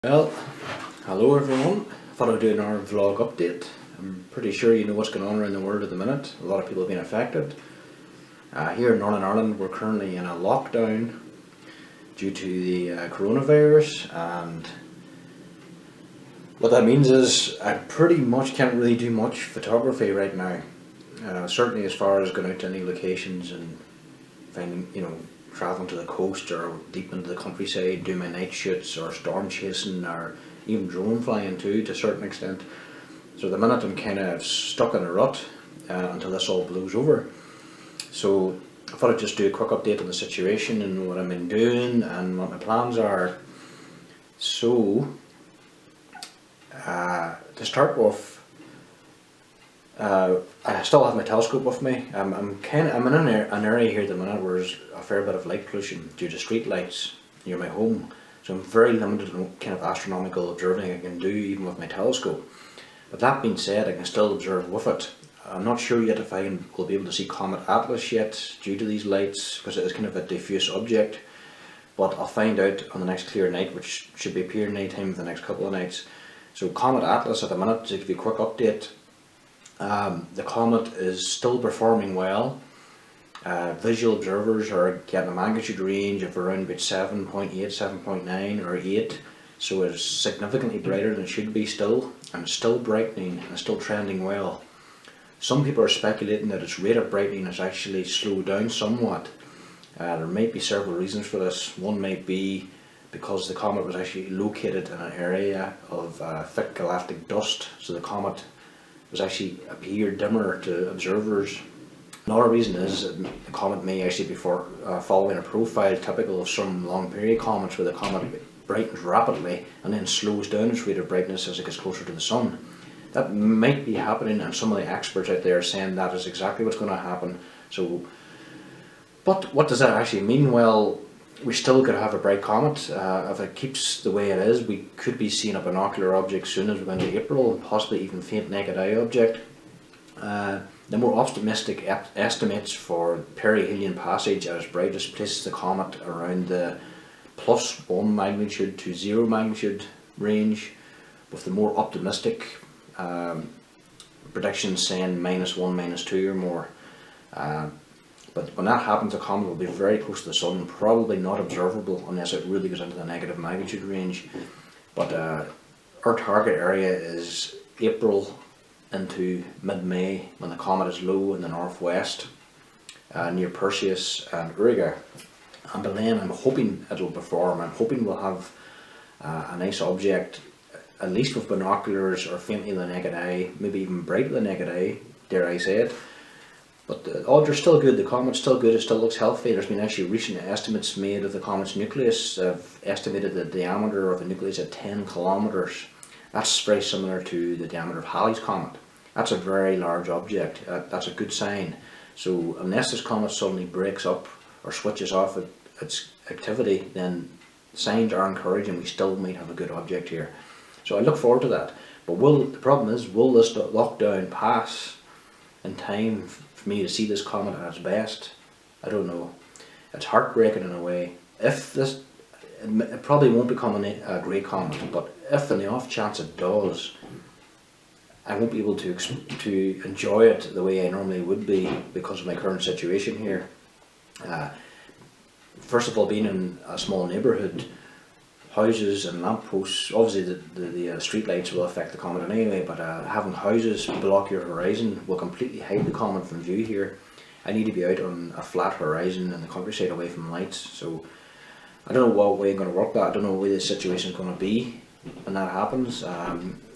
Well, hello everyone. Thought I'd do another vlog update. I'm pretty sure you know what's going on around the world at the minute. A lot of people have been affected. Here in Northern Ireland we're currently in a lockdown due to the coronavirus, and what that means is I pretty much can't really do much photography right now. Certainly as far as going out to any locations and finding, travelling to the coast or deep into the countryside, doing my night shoots or storm chasing or even drone flying too to a certain extent. So at the minute I'm kind of stuck in a rut until this all blows over. So I thought I'd just do a quick update on the situation and what I've been doing and what my plans are. So to start with, I still have my telescope with me. I'm in an area here at the minute where there's a fair bit of light pollution due to street lights near my home. So I'm very limited in kind of astronomical observing I can do even with my telescope. But that being said, I can still observe with it. I'm not sure yet if I will be able to see Comet Atlas yet due to these lights, because it is kind of a diffuse object. But I'll find out on the next clear night, which should be appearing any time in the next couple of nights. So Comet Atlas at the minute, to give you a quick update, the comet is still performing well. Visual observers are getting a magnitude range of around about 7.8, 7.9 or 8, so it's significantly brighter than it should be still, and it's still brightening and still trending well. Some people are speculating that its rate of brightening has actually slowed down somewhat. There might be several reasons for this. One might be because the comet was actually located in an area of thick galactic dust, so the comet was actually appeared dimmer to observers. Another reason is that the comet may actually be following a profile typical of some long period comets, where the comet brightens rapidly and then slows down its rate of brightness as it gets closer to the sun. That might be happening, and some of the experts out there are saying that is exactly what's going to happen. So, but what does that actually mean? Well, we still could have a bright comet. If it keeps the way it is, we could be seeing a binocular object soon as we go into April, and possibly even faint naked eye object. The more optimistic estimates for perihelion passage at its brightest places the comet around the +1 magnitude to 0 magnitude range, with the more optimistic predictions saying -1, -2 or more. But when that happens, the comet will be very close to the sun, probably not observable unless it really goes into the negative magnitude range. But our target area is April into mid-May, when the comet is low in the northwest near Perseus and Auriga. And by then I'm hoping it'll perform. I'm hoping we'll have a nice object, at least with binoculars or faintly the naked eye, maybe even bright with the naked eye, dare I say it. But the odds are still good, the comet's still good, it still looks healthy. There's been actually recent estimates made of the comet's nucleus. I've estimated the diameter of the nucleus at 10 kilometers. That's very similar to the diameter of Halley's Comet. That's a very large object. That's a good sign. So unless this comet suddenly breaks up or switches off its activity, then signs are encouraging we still might have a good object here. So I look forward to that. But the problem is, will this lockdown pass in time for me to see this comet at its best? I don't know. It's heartbreaking in a way. It probably won't become a great comet, but if in the off chance it does, I won't be able to enjoy it the way I normally would be because of my current situation here. First of all, being in a small neighbourhood, houses and lampposts, obviously the street lights will affect the comet anyway, but having houses block your horizon will completely hide the comet from view here. I need to be out on a flat horizon in the countryside away from lights, so I don't know what way I'm going to work that. I don't know what way the situation is going to be when that happens.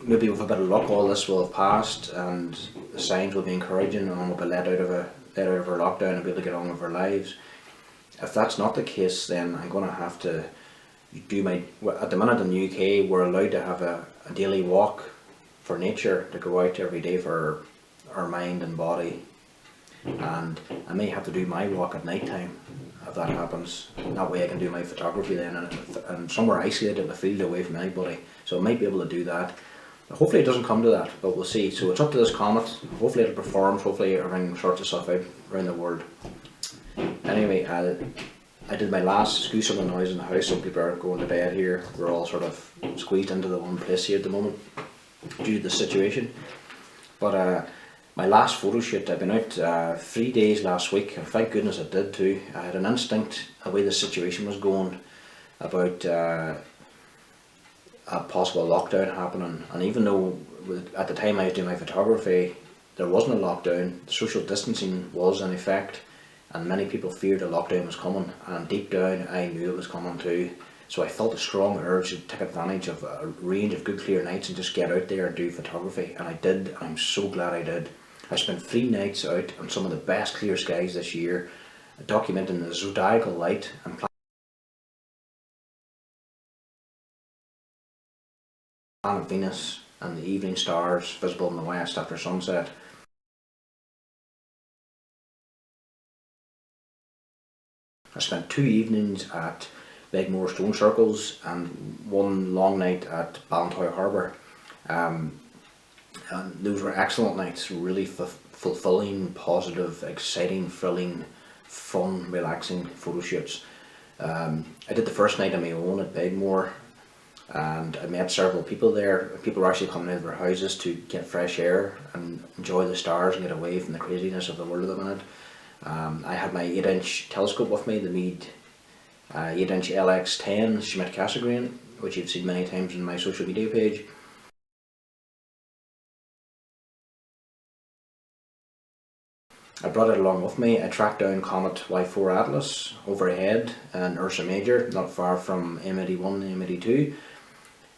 Maybe with a bit of luck all this will have passed and the signs will be encouraging and we'll be let out of our lockdown and be able to get on with our lives. If that's not the case, then I'm going to have to at the minute in the UK we're allowed to have a daily walk for nature, to go out every day for our mind and body, and I may have to do my walk at night time if that happens. That way I can do my photography then and somewhere isolated in the field away from anybody, so I might be able to do that. Hopefully it doesn't come to that, but we'll see. So it's up to this comet. Hopefully it performs, hopefully everything sorts itself out around the world. Anyway, I did my last, excuse some of the noise in the house, some people are going to bed here, we're all sort of squeezed into the one place here at the moment due to the situation. But my last photo shoot, I've been out 3 days last week, and thank goodness I did too. I had an instinct, the way the situation was going, about a possible lockdown happening, and even though at the time I was doing my photography there wasn't a lockdown, social distancing was in effect, and many people feared a lockdown was coming, and deep down I knew it was coming too. So I felt a strong urge to take advantage of a range of good clear nights and just get out there and do photography, and I did, and I'm so glad I did. I spent 3 nights out on some of the best clear skies this year, documenting the zodiacal light and planet Venus and the evening stars visible in the west after sunset. I spent 2 evenings at Begmore Stone Circles and 1 long night at Ballantoy Harbour. And those were excellent nights, really fulfilling, positive, exciting, thrilling, fun, relaxing photo shoots. I did the first night on my own at Begmore, and I met several people there. People were actually coming out of their houses to get fresh air and enjoy the stars and get away from the craziness of the world at the minute. I had my 8-inch telescope with me, the Meade 8-inch LX10 Schmidt Cassegrain, which you've seen many times on my social media page. I brought it along with me. I tracked down Comet Y4 Atlas overhead in Ursa Major, not far from M81 and M82,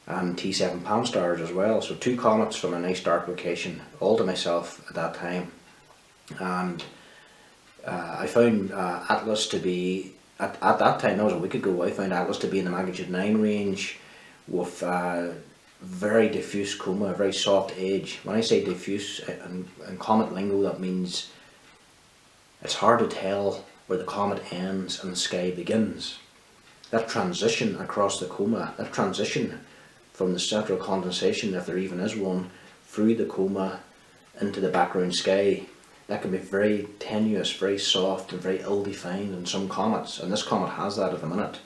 and T7 Pan stars as well. So 2 comets from a nice dark location, all to myself at that time. And I found Atlas to be, at that time, that was a week ago, I found Atlas to be in the magnitude 9 range with very diffuse coma, a very soft edge. When I say diffuse, in comet lingo, that means it's hard to tell where the comet ends and the sky begins. That transition across the coma, that transition from the central condensation, if there even is one, through the coma into the background sky, that can be very tenuous, very soft and very ill-defined in some comets, and this comet has that at the minute.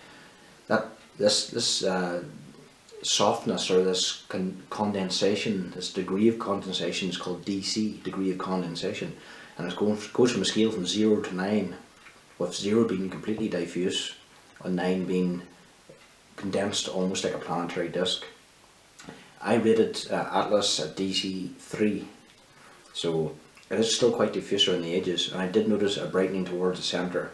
This softness, or this condensation, this degree of condensation, is called DC, degree of condensation, and it goes from a scale from 0 to 9, with 0 being completely diffuse and 9 being condensed almost like a planetary disk. I rated Atlas at DC 3, so it is still quite diffuse around the edges, and I did notice a brightening towards the centre.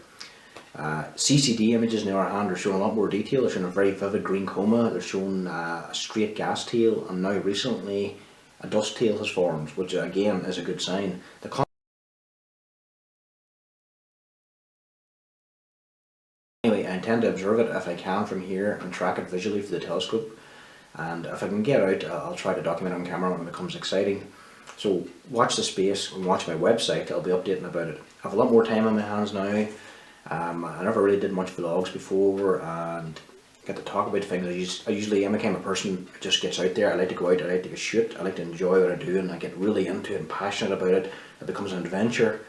CCD images on the other hand are showing a lot more detail. They're showing a very vivid green coma, they're showing a straight gas tail, and now recently a dust tail has formed, which again is a good sign. Anyway, I intend to observe it if I can from here and track it visually for the telescope, and if I can get out, I'll try to document it on camera when it becomes exciting. So watch the space and watch my website, I'll be updating about it. I have a lot more time on my hands now. I never really did much vlogs before and get to talk about things. I usually am a kind of person who just gets out there. I like to go out, I like to shoot, I like to enjoy what I do, and I get really into it and passionate about it. It becomes an adventure.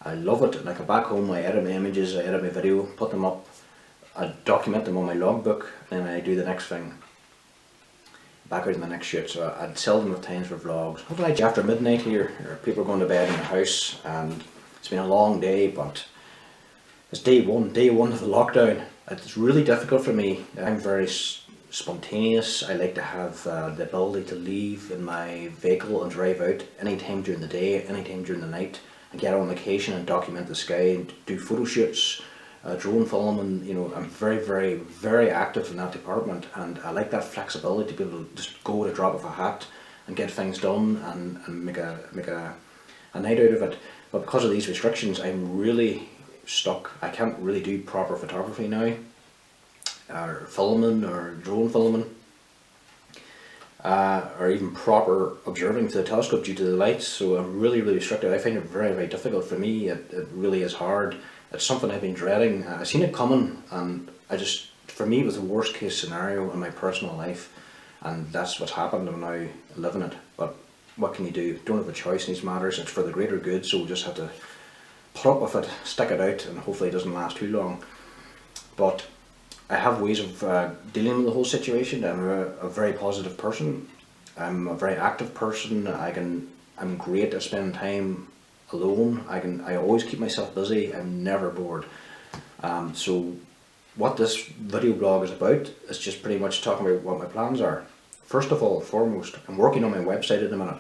I love it. Like, I back home, I edit my images, I edit my video, put them up, I document them on my logbook, and then I do the next thing. Back out in the next shoot, so I'd seldom have time for vlogs. Hopefully after midnight here, people are going to bed in the house, and it's been a long day, but it's day one of the lockdown. It's really difficult for me. I'm very spontaneous. I like to have the ability to leave in my vehicle and drive out anytime during the day, anytime during the night, and get on location and document the sky and do photo shoots, drone filming. You know, I'm very active in that department, and I like that flexibility to be able to just go at a drop of a hat and get things done and make a night out of it. But because of these restrictions, I'm really stuck. I can't really do proper photography now, or filming, or drone filming, or even proper observing with the telescope due to the lights. So I'm really restricted. I find it very difficult for me. It really is hard. It's something I've been dreading. I've seen it coming, and for me it was the worst case scenario in my personal life, and that's what's happened. I'm now living it. But what can you do? Don't have a choice in these matters. It's for the greater good, so we just have to put up with it, stick it out, and hopefully it doesn't last too long. but I have ways of dealing with the whole situation. I'm a very positive person. I'm a very active person. I'm great at spending time alone. I always keep myself busy. I'm never bored. So what this video blog is about is just pretty much talking about what my plans are. First of all, foremost, I'm working on my website at the minute.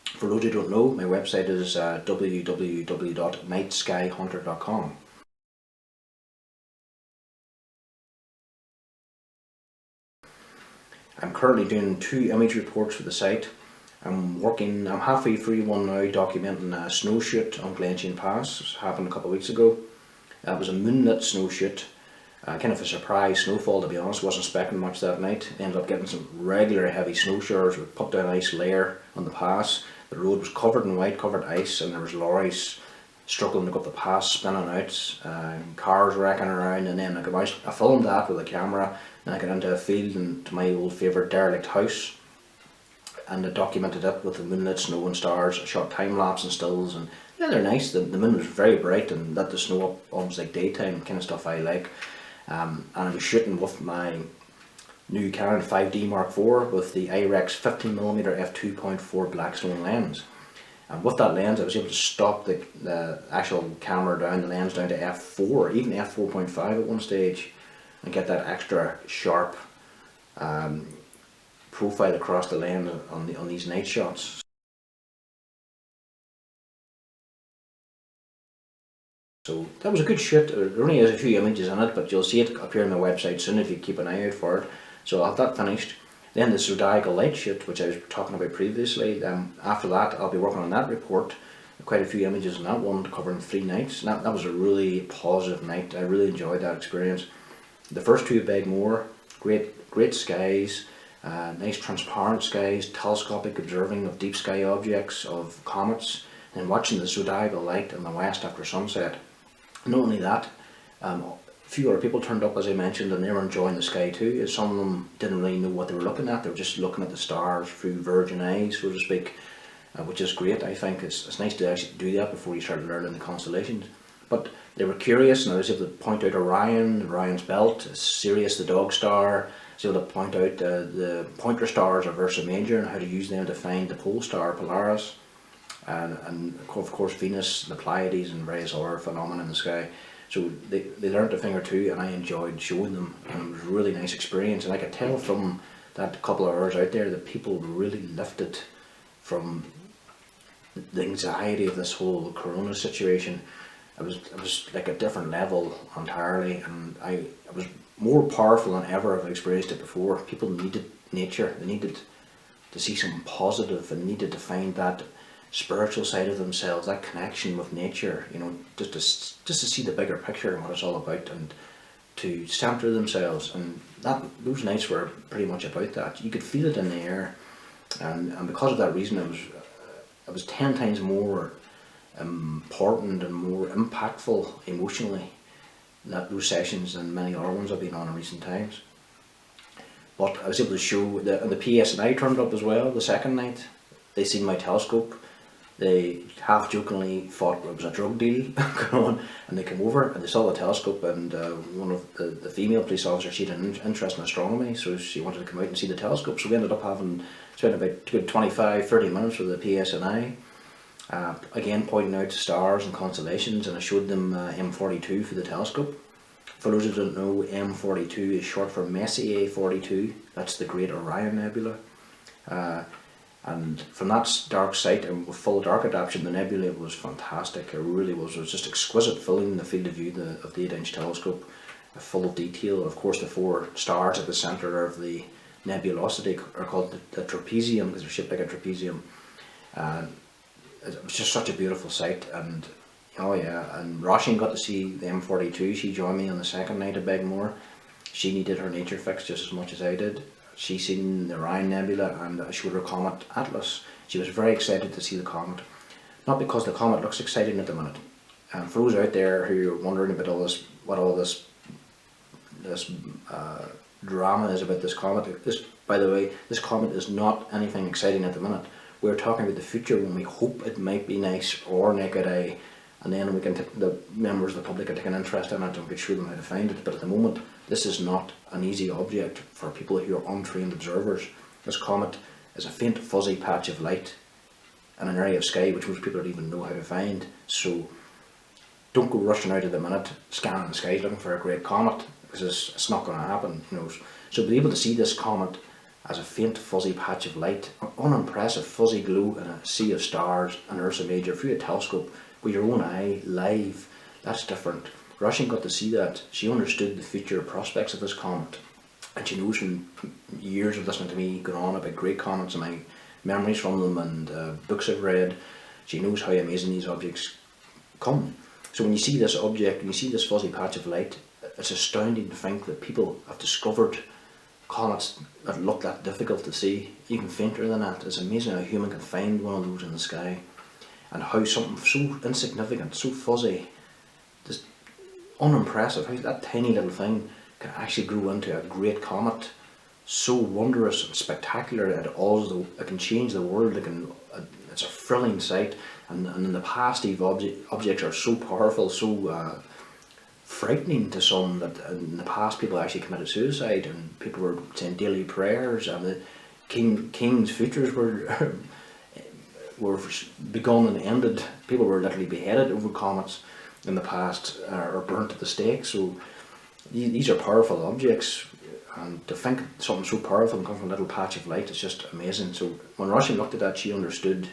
For those who don't know, my website is www.nightskyhunter.com. I'm currently doing 2 image reports for the site. I'm halfway through one now, documenting a snow shoot on Glensheen Pass. It happened a couple of weeks ago. It was a moonlit snow shoot, kind of a surprise snowfall, to be honest. Wasn't expecting much that night. Ended up getting some regular heavy snow showers. We put down an ice layer on the pass. The road was covered in white, covered ice, and there was lorries struggling to go up the pass, spinning out, cars wrecking around, and then I filmed that with a camera, and I got into a field and to my old favourite derelict house, and I documented it with the moonlit snow and stars. I shot time lapse and stills, and yeah, they're nice. The moon was very bright and lit the snow up almost like daytime, kind of stuff I like. And I was shooting with my new Canon 5D Mark IV with the IREX 15mm f2.4 Blackstone lens. And with that lens I was able to stop the actual camera down, the lens down to f4, even f4.5 at one stage, and get that extra sharp profile across the lens on these night shots. So that was a good shoot. There only is a few images in it, but you'll see it appear on my website soon if you keep an eye out for it. So I'll have that finished. Then the Zodiacal light shoot, which I was talking about previously, after that I'll be working on that report. Quite a few images in that one, covering 3 nights. And that was a really positive night. I really enjoyed that experience. The first 2 big more, great skies, nice transparent skies, telescopic observing of deep sky objects, of comets, and watching the Zodiacal light in the west after sunset. Not only that, a few other people turned up, as I mentioned, and they were enjoying the sky too. Some of them didn't really know what they were looking at. They were just looking at the stars through virgin eyes, so to speak, which is great. I think it's nice to actually do that before you start learning the constellations. But they were curious, and I was able to point out Orion's belt, Sirius the dog star. I was able to point out the pointer stars of Ursa Major and how to use them to find the pole star Polaris. And of course Venus, the Pleiades, and various other phenomena in the sky. So they learned a thing or two, and I enjoyed showing them, and it was a really nice experience. And I could tell from that couple of hours out there that people were really lifted from the anxiety of this whole corona situation. It was like a different level entirely, and it was more powerful than ever I've experienced it before. People needed nature, they needed to see something positive, and needed to find that spiritual side of themselves, that connection with nature, you know, just to see the bigger picture and what it's all about, and to center themselves. And those nights were pretty much about that. You could feel it in the air, and because of that reason it was 10 times more important and more impactful emotionally, those sessions, than many other ones I've been on in recent times. But I was able to show the PSNI turned up as well the second night. They seen my telescope. They half jokingly thought it was a drug deal going on, and they came over and they saw the telescope, and one of the female police officers, she had an interest in astronomy, so she wanted to come out and see the telescope. So we ended up spent about 25-30 minutes with the PSNI, again pointing out stars and constellations, and I showed them M42 for the telescope. For those who don't know, M42 is short for Messier 42. That's the Great Orion Nebula. And from that dark site and with full dark adaptation, the nebula was fantastic. It really was. It was just exquisite, filling the field of view of the 8-inch telescope, full of detail. Of course, the 4 stars at the centre of the nebulosity are called the trapezium, because they're shaped like a trapezium. It was just such a beautiful sight, and oh yeah, and Roisin got to see the M42. She joined me on the second night of Begmore. She needed her nature fix just as much as I did. She seen the Orion Nebula, and I showed her Comet Atlas. She was very excited to see the comet, not because the comet looks exciting at the minute. And for those out there who are wondering about what all this drama is about this comet, by the way, this comet is not anything exciting at the minute. We're talking about the future when we hope it might be nice or naked eye and then the members of the public can take an interest in it and we can show them how to find it. But at the moment, this is not an easy object for people who are untrained observers. This comet is a faint fuzzy patch of light in an area of sky which most people don't even know how to find. So don't go rushing out at the minute scanning the skies looking for a great comet, because it's not going to happen. So be able to see this comet as a faint fuzzy patch of light, unimpressive fuzzy glow in a sea of stars and Ursa Major through a telescope with your own eye live, that's different. Russian got to see that. She understood the future prospects of this comet, and she knows from years of listening to me going on about great comets and my memories from them and books I've read, she knows how amazing these objects come. So when you see this object, when you see this fuzzy patch of light, it's astounding to think that people have discovered comets that look that difficult to see, even fainter than that. It's amazing how a human can find one of those in the sky, and how something so insignificant, so fuzzy, just unimpressive, how that tiny little thing can actually grow into a great comet, so wondrous and spectacular that it can change the world. It's a thrilling sight, and in the past these objects are so powerful, so frightening to some, that in the past people actually committed suicide and people were saying daily prayers, and the king's futures were were begun and ended. People were literally beheaded over comets in the past, or burnt at the stake. So these are powerful objects, and to think something so powerful can come from a little patch of light is just amazing. So when Roisin looked at that, she understood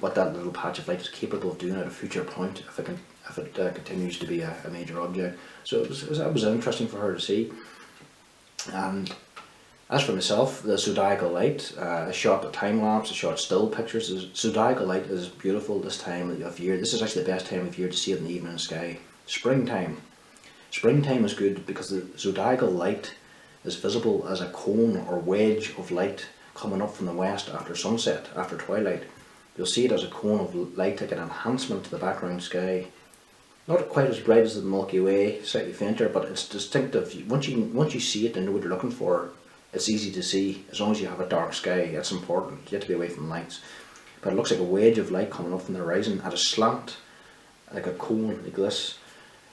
what that little patch of light is capable of doing at a future point if it continues to be a major object. So that was interesting for her to see. And as for myself, the zodiacal light, I shot a time lapse, I shot still pictures. The zodiacal light is beautiful this time of year. This is actually the best time of year to see it in the evening sky. Springtime. Springtime is good because the zodiacal light is visible as a cone or wedge of light coming up from the west after sunset, after twilight. You'll see it as a cone of light, like an enhancement to the background sky. Not quite as bright as the Milky Way, slightly fainter, but it's distinctive. Once you see it and know what you're looking for, it's easy to see. As long as you have a dark sky, that's important. You have to be away from lights. But it looks like a wedge of light coming up from the horizon at a slant, like a cone, like this.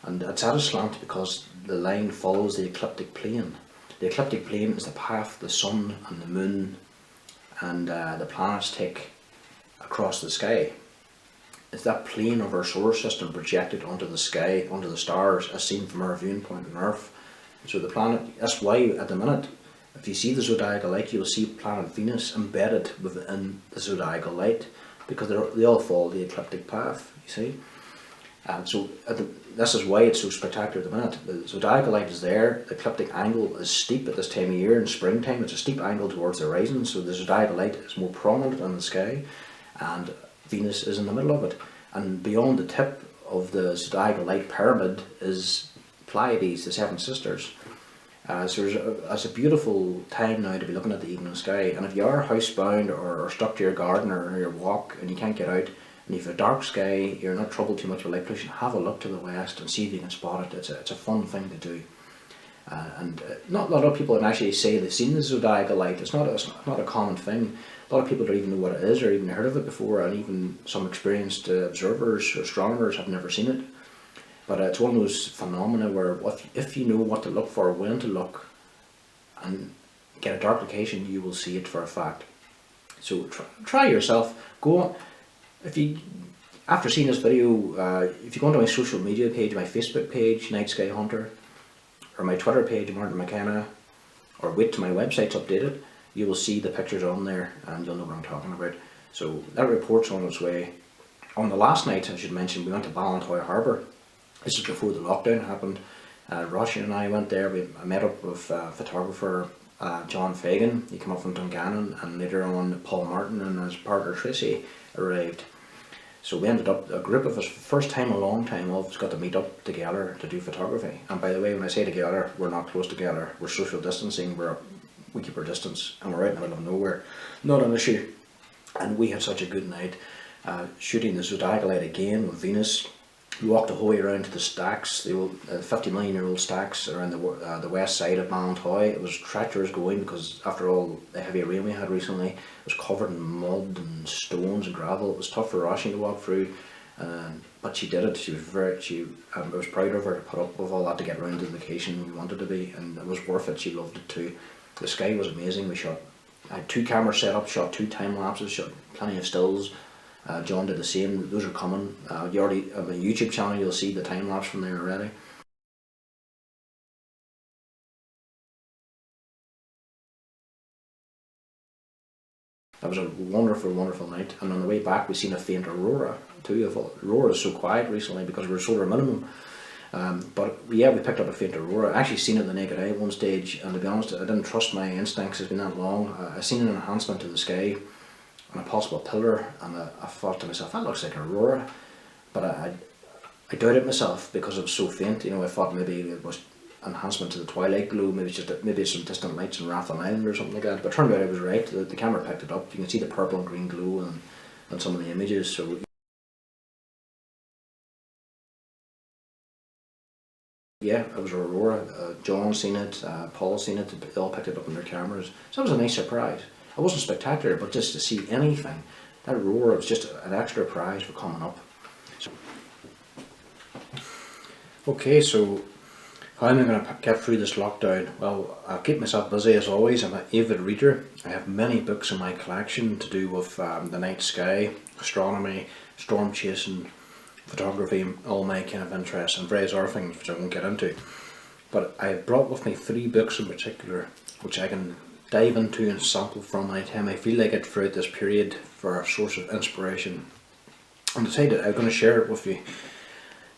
And it's at a slant because the line follows the ecliptic plane. The ecliptic plane is the path the sun and the moon and the planets take across the sky. It's that plane of our solar system projected onto the sky, onto the stars, as seen from our viewing point on Earth. So the planet, that's why at the minute, if you see the zodiacal light, you'll see planet Venus embedded within the zodiacal light, because they all follow the ecliptic path, you see. And so this is why it's so spectacular at the minute. The zodiacal light is there, the ecliptic angle is steep at this time of year. In springtime it's a steep angle towards the horizon, so the zodiacal light is more prominent in the sky, and Venus is in the middle of it. And beyond the tip of the zodiacal light pyramid is Pleiades, the Seven Sisters. So it's a beautiful time now to be looking at the evening sky. And if you are housebound or stuck to your garden or your walk and you can't get out, and if you have a dark sky, you're not troubled too much with light pollution, have a look to the west and see if you can spot it. It's a fun thing to do. Not a lot of people can actually say they've seen the zodiacal light. It's not a common thing. A lot of people don't even know what it is or even heard of it before, and even some experienced observers or astronomers have never seen it. But it's one of those phenomena where if you know what to look for, when to look, and get a dark location, you will see it for a fact. So try yourself. Go on. After seeing this video, if you go onto my social media page, my Facebook page, Night Sky Hunter, or my Twitter page, Martin McKenna, or wait till my website's updated, you will see the pictures on there and you'll know what I'm talking about. So that report's on its way. On the last night, I should mention, we went to Ballantoy Harbour. This is before the lockdown happened. Roisin and I went there. I met up with photographer John Fagan. He came up from Dungannon, and later on Paul Martin and his partner Tracy arrived. So we ended up, a group of us, first time in a long time, all of us got to meet up together to do photography. And by the way, when I say together, we're not close together. We're social distancing. We keep our distance, and we're out in the middle of nowhere. Not an issue. And we had such a good night shooting the zodiacal light again with Venus. We walked the whole way around to the stacks, the old 50 million year old stacks around the west side of Ballantoy. It was treacherous going because after all the heavy rain we had recently, it was covered in mud and stones and gravel. It was tough for Roisin to walk through. but she did it. She was I was proud of her to put up with all that to get around to the location we wanted to be, and it was worth it. She loved it too. The sky was amazing. I had 2 cameras set up, shot 2 time lapses, shot plenty of stills. John did the same. Those are coming. You already on my YouTube channel, you'll see the time lapse from there already. That was a wonderful, wonderful night. And on the way back, we seen a faint aurora too. Aurora is so quiet recently because we're solar minimum. But yeah, we picked up a faint aurora. I actually seen it with the naked eye at one stage, and to be honest, I didn't trust my instincts. It's been that long. I seen an enhancement to the sky on a possible pillar, and I thought to myself, that looks like an aurora. But I doubted myself because it was so faint. You know, I thought maybe it was enhancement to the twilight glow, maybe it's some distant lights in Rathlin Island or something like that. But it turned out I was right. The camera picked it up. You can see the purple and green glow on some of the images. So yeah, it was Aurora. John seen it, Paul seen it. They all picked it up on their cameras. So it was a nice surprise. It wasn't spectacular, but just to see anything, that Aurora was just an extra prize for coming up. So, okay, so how am I going to get through this lockdown? Well, I'll keep myself busy as always. I'm an avid reader. I have many books in my collection to do with the night sky, astronomy, storm chasing, photography, all my kind of interests, and various other things which I won't get into. But I brought with me 3 books in particular which I can dive into and sample from anytime I feel like it throughout this period for a source of inspiration. I decided I'm going to share it with you,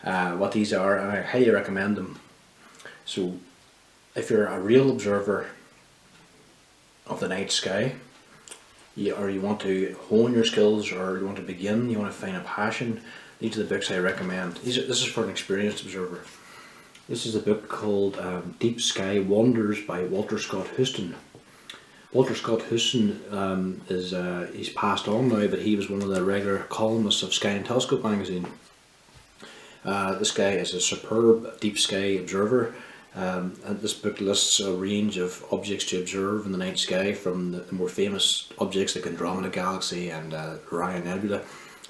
what these are, and I highly recommend them. So if you're a real observer of the night sky, or you want to hone your skills, or you want to begin, you want to find a passion, these are the books I recommend. This is for an experienced observer. This is a book called Deep Sky Wonders by Walter Scott Houston. Walter Scott Houston he's passed on now, but he was one of the regular columnists of Sky and Telescope magazine. This guy is a superb deep sky observer. And this book lists a range of objects to observe in the night sky, from the more famous objects like Andromeda Galaxy and Orion Nebula,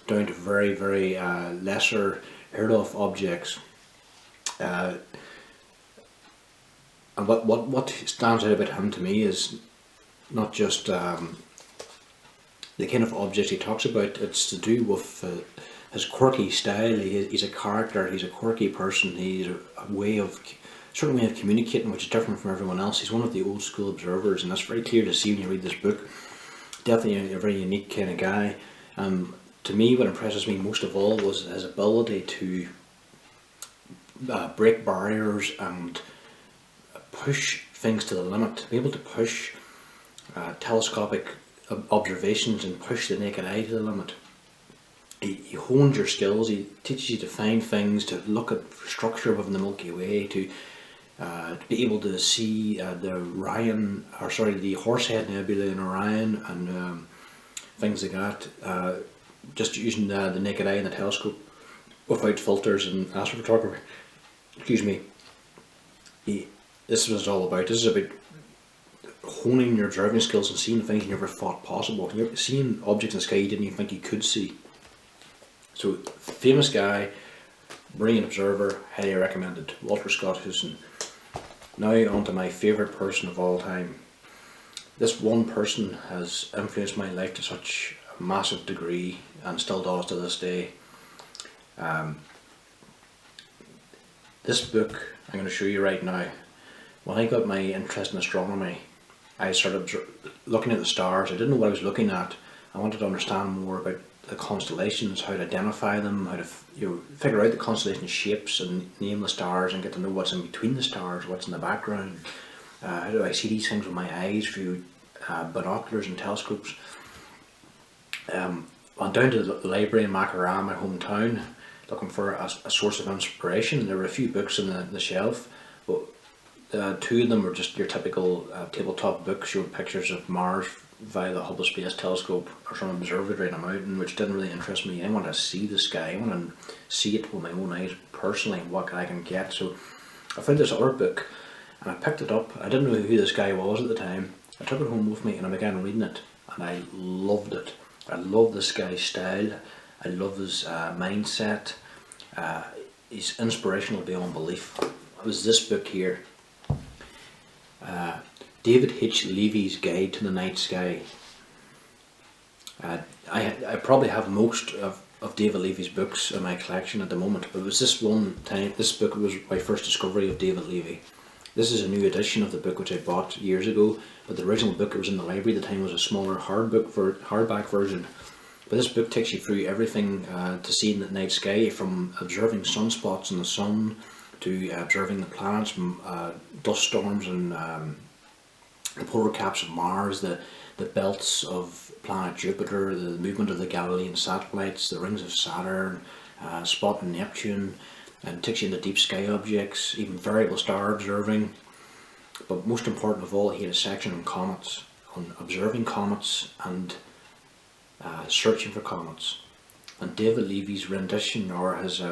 down to very, very lesser, heard of objects. And what stands out about him to me is not just the kind of objects he talks about. It's to do with his quirky style. He's a character, he's a quirky person, he's a certain way of communicating which is different from everyone else. He's one of the old school observers, and that's very clear to see when you read this book. Definitely a very unique kind of guy. To me, what impresses me most of all was his ability to break barriers and push things to the limit, be able to push telescopic observations and push the naked eye to the limit. He hones your skills, he teaches you to find things, to look at structure within the Milky Way, to be able to see the Horsehead Nebula in Orion, and things like that, just using the naked eye and the telescope without filters and astrophotography. Excuse me. This is what it's all about. This is about honing your observing skills and seeing things you never thought possible. You're seeing objects in the sky you didn't even think you could see. So, famous guy, brilliant observer, highly recommended. Walter Scott Houston. Now on to my favourite person of all time. This one person has influenced my life to such a massive degree, and still does to this day. This book I'm going to show you right now. When I got my interest in astronomy, I started looking at the stars. I didn't know what I was looking at. I wanted to understand more about the constellations, how to identify them, how to figure out the constellation shapes and name the stars, and get to know what's in between the stars, what's in the background. How do I see these things with my eyes through binoculars and telescopes? Went down to the library in Macará, my hometown, looking for a source of inspiration. There were a few books in the shelf, but 2 of them were just your typical tabletop books showing pictures of Mars via the Hubble Space Telescope or some observatory on a mountain, which didn't really interest me. I want to see the sky, I want to see it with my own eyes personally, what I can get. So I found this other book and I picked it up. I didn't know who this guy was at the time. I took it home with me and I began reading it, and I loved it. I love this guy's style, I love his mindset. He's inspirational beyond belief. It was this book here, David Hitch Levy's Guide to the Night Sky. I probably have most of David Levy's books in my collection at the moment, but it was this one time, this book was my first discovery of David Levy. This is a new edition of the book which I bought years ago, but the original book that was in the library at the time was a smaller hardback version. But this book takes you through everything to see in the night sky, from observing sunspots in the sun to observing the planets, dust storms and the polar caps of Mars, the belts of planet Jupiter, the movement of the Galilean satellites, the rings of Saturn, spotting Neptune, and takes you into deep sky objects, even variable star observing. But most important of all, he had a section on comets, on observing comets and searching for comets. And David Levy's rendition, or his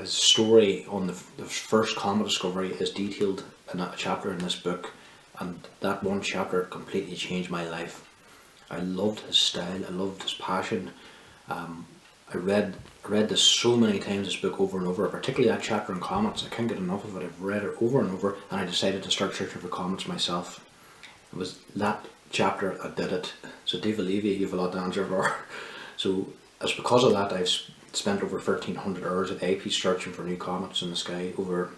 story on the first comet discovery, is detailed in a chapter in this book, and that one chapter completely changed my life. I loved his style, I loved his passion. I read this so many times, this book, over and over, particularly that chapter on comets. I can't get enough of it. I've read it over and over, and I decided to start searching for comets myself. It was that chapter that did it. So David Levy, you have a lot to answer for. So it's because of that I've spent over 1,300 hours at AP searching for new comets in the sky over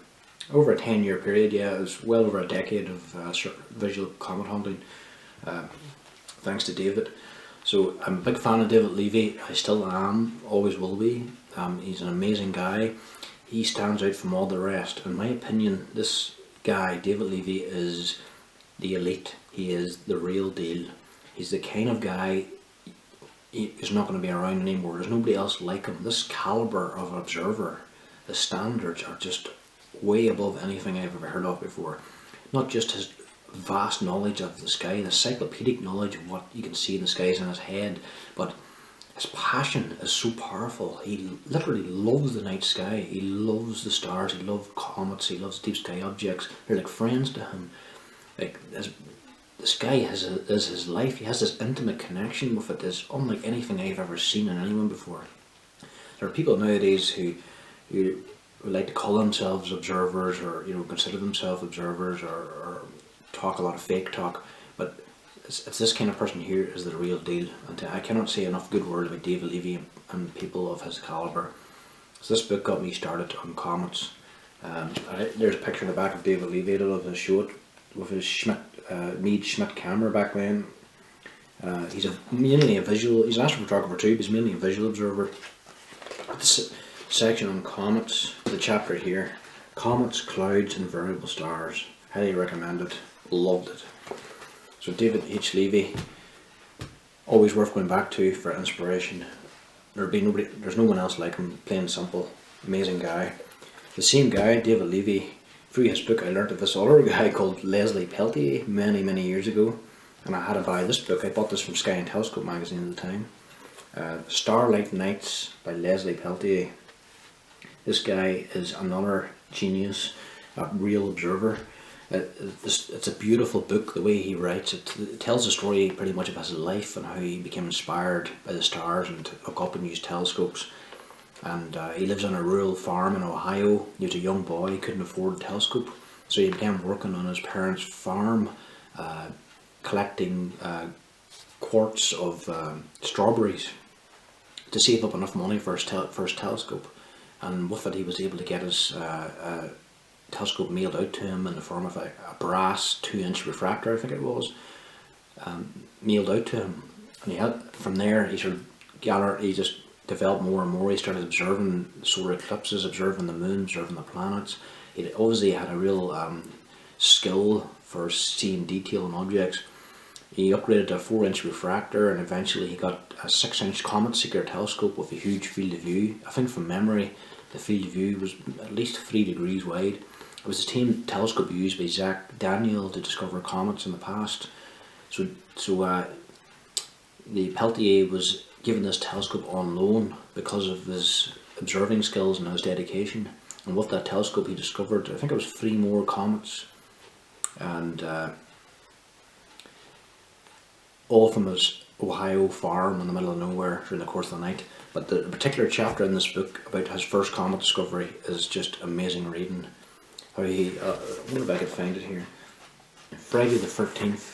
a 10-year period. Yeah, it was well over a decade of visual comet hunting, thanks to David. So I'm a big fan of David Levy. I still am, always will be. He's an amazing guy. He stands out from all the rest. In my opinion, this guy, David Levy, is the elite. He is the real deal. He's the kind of guy is not going to be around anymore. There's nobody else like him. This caliber of observer, the standards are just way above anything I've ever heard of before. Not just his vast knowledge of the sky, the encyclopedic knowledge of what you can see in the skies in his head, but his passion is so powerful. He literally loves the night sky. He loves the stars. He loves comets. He loves deep sky objects. They're like friends to him. Like the sky is his life. He has this intimate connection with it. It's unlike anything I've ever seen in anyone before. There are people nowadays who like to call themselves observers, or consider themselves observers, or talk a lot of fake talk, but it's this kind of person here is the real deal. And I cannot say enough good word about David Levy and people of his caliber. So this book got me started on comets. There's a picture in the back of David Levy. I don't know if I'll show it, with his Meade Schmidt camera back then. He's mainly a visual. He's an astrophotographer too, but he's mainly a visual observer. This section on comets, the chapter here, comets, clouds, and variable stars. Highly recommend it. Loved it. So David H. Levy, always worth going back to for inspiration. There's no one else like him. Plain simple, amazing guy. The same guy, David Levy, through his book I learnt of this other guy called Leslie Peltier many years ago, and I had to buy this book. I bought this from Sky and Telescope magazine at the time. Starlight Nights by Leslie Peltier. This guy is another genius, a real observer. It's a beautiful book, the way he writes it. It tells the story pretty much of his life and how he became inspired by the stars and to look up and use telescopes. And he lives on a rural farm in Ohio. He was a young boy, he couldn't afford a telescope, so he began working on his parents' farm, collecting quarts of strawberries to save up enough money for his telescope. And with it he was able to get his telescope mailed out to him in the form of a brass 2-inch refractor, I think it was, mailed out to him. And from there he just developed more and more. He started observing solar eclipses, observing the moon, observing the planets. He obviously had a real skill for seeing detail in objects. He upgraded to a 4-inch refractor, and eventually he got a 6-inch Comet Seeker telescope with a huge field of view. I think from memory the field of view was at least 3 degrees wide. It was the same telescope used by Zach Daniel to discover comets in the past. So the Peltier was given this telescope on loan because of his observing skills and his dedication. And with that telescope he discovered, I think it was 3 more comets, and all from his Ohio farm in the middle of nowhere during the course of the night. But the particular chapter in this book about his first comet discovery is just amazing reading. How he, I wonder if I could find it here. Friday the 13th.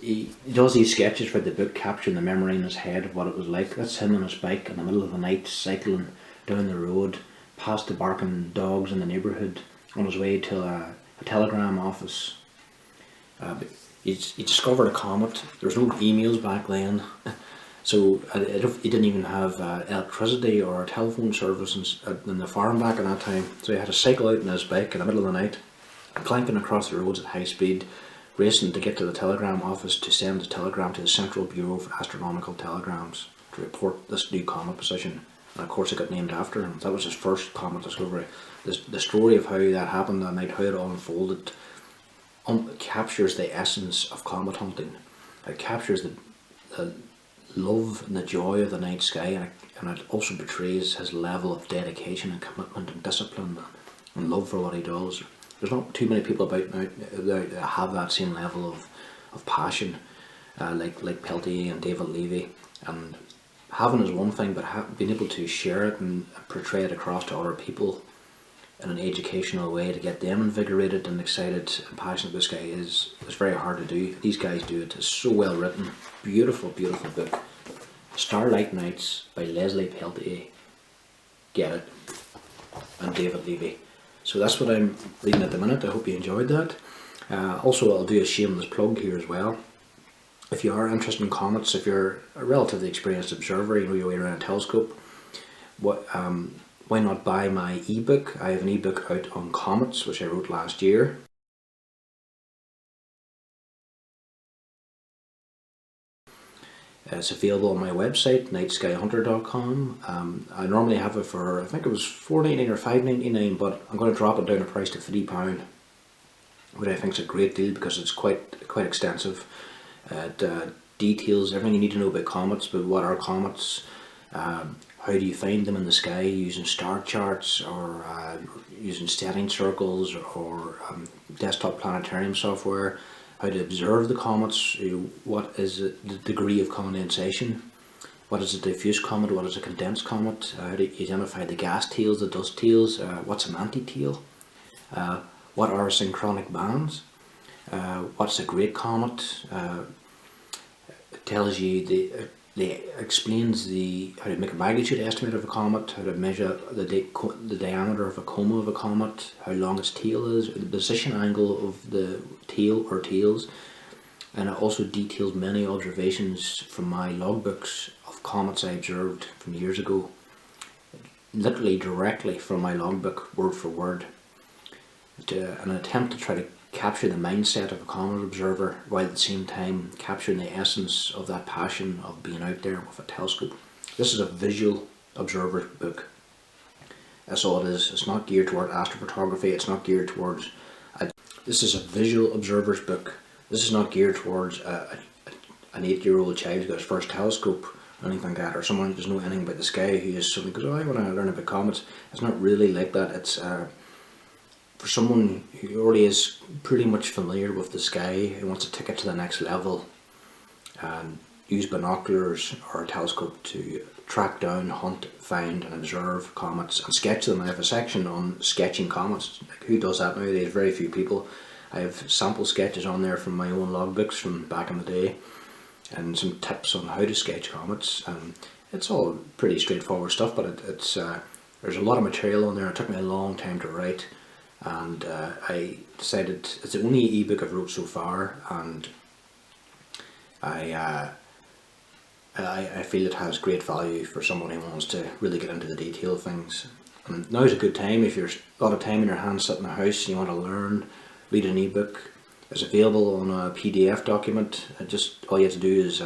He does these sketches for the book, capturing the memory in his head of what it was like. That's him on his bike in the middle of the night, cycling down the road, past the barking dogs in the neighbourhood, on his way to a telegram office. He discovered a comet. There was no emails back then, so he didn't even have electricity or a telephone service in the farm back at that time. So he had to cycle out on his bike in the middle of the night, clanking across the roads at high speed, racing to get to the telegram office to send a telegram to the Central Bureau for Astronomical Telegrams to report this new comet position. And of course it got named after him. That was his first comet discovery. The story of how that happened that night, how it all unfolded, captures the essence of comet hunting. It captures the love and the joy of the night sky, and it also betrays his level of dedication and commitment and discipline and love for what he does. There's not too many people about now that have that same level of passion, like Peltier and David Levy. And having is one thing, but being able to share it and portray it across to other people in an educational way to get them invigorated and excited and passionate about this guy is very hard to do. These guys do it. It's so well written. Beautiful, beautiful book. Starlight Nights by Leslie Peltier. Get it. And David Levy. So that's what I'm reading at the minute. I hope you enjoyed that. Also, I'll do a shameless plug here as well. If you are interested in comets, if you're a relatively experienced observer, you know your way around a telescope, why not buy my ebook? I have an ebook out on comets, which I wrote last year. It's available on my website, nightskyhunter.com. I normally have it for, I think it was $4.99 or $5.99, but I'm going to drop it down in price to £3, which I think is a great deal because it's quite extensive. It details everything you need to know about comets, but what are comets, how do you find them in the sky using star charts or using setting circles or desktop planetarium software, how to observe the comets, what is the degree of condensation, what is a diffuse comet, what is a condensed comet, how to identify the gas tails, the dust tails, what's an anti-tail, what are synchronic bands, what's a great comet. It tells you explains how to make a magnitude estimate of a comet, how to measure the diameter of a coma of a comet, how long its tail is, the position angle of the tail or tails, and it also details many observations from my logbooks of comets I observed from years ago, literally directly from my logbook, word for word, an attempt to try to capture the mindset of a comet observer while at the same time capturing the essence of that passion of being out there with a telescope. This is a visual observer book. That's all it is. It's not geared toward astrophotography. It's not geared towards... This is a visual observer's book. This is not geared towards an 8-year-old child who got his first telescope or anything like that, or someone who doesn't know anything about the sky who just suddenly goes, oh, I want to learn about comets. It's not really like that. It's for someone who already is pretty much familiar with the sky, who wants to take it to the next level and use binoculars or a telescope to track down, hunt, find and observe comets and sketch them. I have a section on sketching comets. Like, who does that nowadays? Very few people. I have sample sketches on there from my own logbooks from back in the day and some tips on how to sketch comets. It's all pretty straightforward stuff, but there's a lot of material on there. It took me a long time to write. And I decided it's the only ebook I've wrote so far, and I feel it has great value for someone who wants to really get into the detail of things. And now's a good time if you've a lot of time in your hands sitting in the house and you want to learn, read an ebook. It's available on a PDF document. Just all you have to do is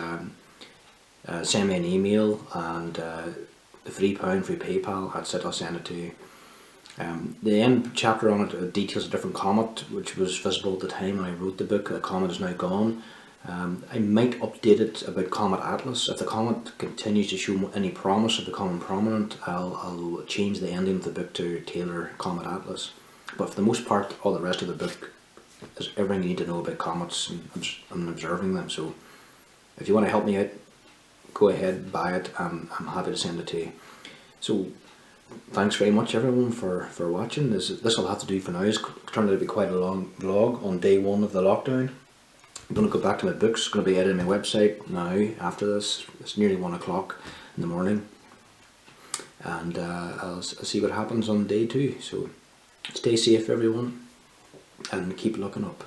send me an email, and the £3 through PayPal. That's it. I'll send it to you. The end chapter on it details a different comet which was visible at the time when I wrote the book. The comet is now gone. I might update it about Comet Atlas. If the comet continues to show any promise of becoming prominent, I'll change the ending of the book to tailor Comet Atlas. But for the most part, all the rest of the book is everything you need to know about comets and observing them. So if you want to help me out, go ahead, buy it. I'm happy to send it to you. So thanks very much everyone for watching. This will have to do for now. It's turned out to be quite a long vlog on day 1 of the lockdown. I'm going to go back to my books, going to be editing my website now after this. It's nearly 1 o'clock in the morning, and I'll see what happens on day 2. So stay safe everyone, and keep looking up.